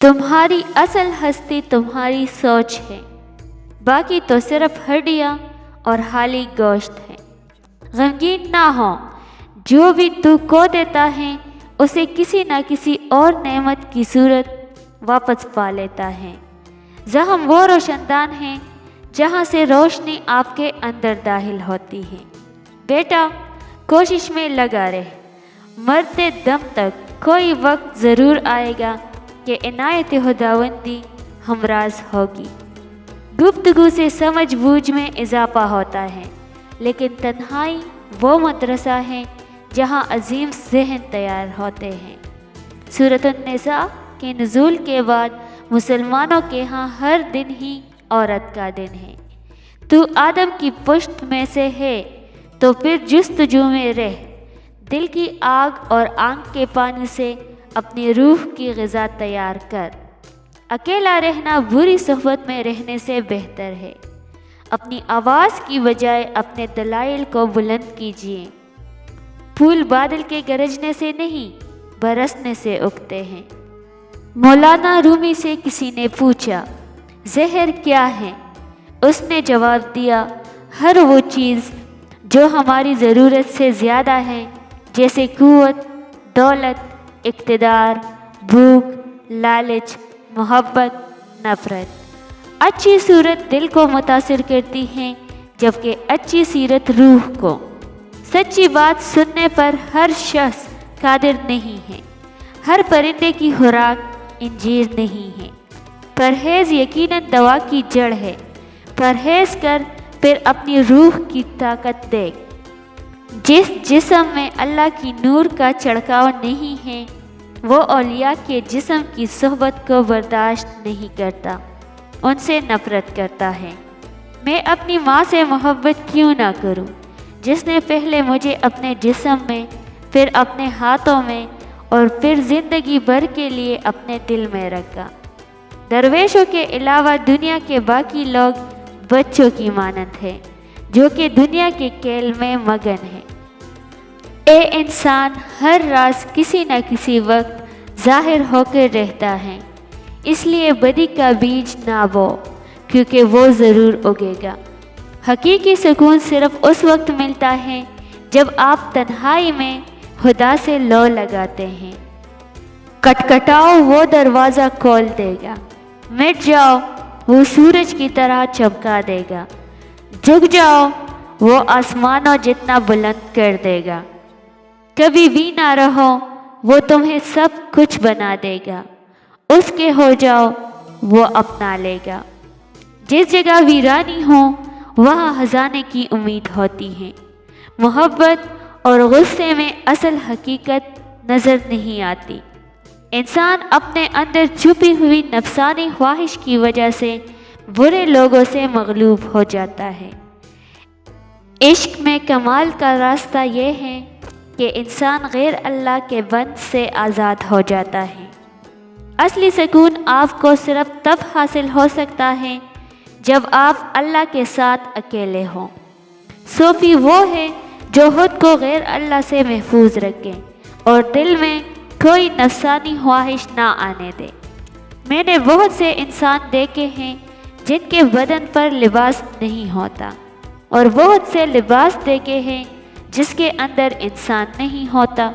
तुम्हारी असल हस्ती तुम्हारी सोच है, बाकी तो सिर्फ हड्डियाँ और हाली गोश्त है। गमगीन ना हो, जो भी तू को देता है उसे किसी न किसी और नेमत की सूरत वापस पा लेता है। ज़हम वो रोशनदान है जहाँ से रोशनी आपके अंदर दाखिल होती है। बेटा, कोशिश में लगा रहे, मरते दम तक कोई वक्त ज़रूर आएगा कि इनायत खुदावंदी हमराज होगी। गुफ्तगू से समझ बूझ में इजाफा होता है, लेकिन तन्हाई वो मदरसा है जहाँ अजीम ज़हन तैयार होते हैं। सूरत अन्निसा के नुज़ूल के बाद मुसलमानों के यहाँ हर दिन ही औरत का दिन है। तू आदम की पुश्त में से है तो फिर जुस्तजू में रह, दिल की आग और आंख के पानी से अपनी रूह की ग़िज़ा तैयार कर। अकेला रहना बुरी सोहबत में रहने से बेहतर है। अपनी आवाज़ की बजाय अपने दलाइल को बुलंद कीजिए। फूल बादल के गरजने से नहीं, बरसने से उगते हैं। मौलाना रूमी से किसी ने पूछा, ज़हर क्या है? उसने जवाब दिया, हर वो चीज़ जो हमारी ज़रूरत से ज़्यादा है, जैसे क़ुव्वत, दौलत, इक़्तिदार, भूख, लालच, मोहब्बत, नफ़रत। अच्छी सूरत दिल को मुतासिर करती है, जबकि अच्छी सीरत रूह को। सच्ची बात सुनने पर हर शख्स कादिर नहीं है। हर परिंदे की खुराक इंजीर नहीं है। परहेज़ यकीनन दवा की जड़ है। परहेज़ कर, फिर अपनी रूह की ताकत देख। जिस जिस्म में अल्लाह की नूर का चढ़काव नहीं है, वो औलिया के जिस्म की सोहबत को बर्दाश्त नहीं करता, उनसे नफ़रत करता है। मैं अपनी माँ से मोहब्बत क्यों ना करूँ, जिसने पहले मुझे अपने जिस्म में, फिर अपने हाथों में और फिर ज़िंदगी भर के लिए अपने दिल में रखा। दरवेशों के अलावा दुनिया के बाकी लोग बच्चों की मानंद है, जो कि दुनिया के खेल में मगन है। ए इंसान, हर राज किसी न किसी वक्त ज़ाहिर होकर रहता है, इसलिए बदी का बीज ना बो, क्योंकि वो ज़रूर उगेगा। हकीकी सुकून सिर्फ़ उस वक्त मिलता है जब आप तन्हाई में खुदा से लो लगाते हैं। कटकटाओ, वो दरवाज़ा खोल देगा। मिट जाओ, वो सूरज की तरह चमका देगा। झुक जाओ, वो आसमानों जितना बुलंद कर देगा। कभी भी ना रहो, वो तुम्हें सब कुछ बना देगा। उसके हो जाओ, वो अपना लेगा। जिस जगह वीरानी हो, वहाँ खजाने की उम्मीद होती है। मोहब्बत और गुस्से में असल हकीकत नज़र नहीं आती। इंसान अपने अंदर छुपी हुई नफसानी ख्वाहिश की वजह से बुरे लोगों से मगलूब हो जाता है। इश्क में कमाल का रास्ता ये है कि इंसान गैर अल्लाह के बंद से आज़ाद हो जाता है। असली सुकून आपको सिर्फ तब हासिल हो सकता है जब आप अल्लाह के साथ अकेले हों। सूफ़ी वो है जो खुद को गैर अल्लाह से महफूज रखे और दिल में कोई नफसानी ख्वाहिश ना आने दे। मैंने बहुत से इंसान देखे हैं जिनके बदन पर लिबास नहीं होता, और बहुत से लिबास देखे हैं जिसके अंदर इंसान नहीं होता।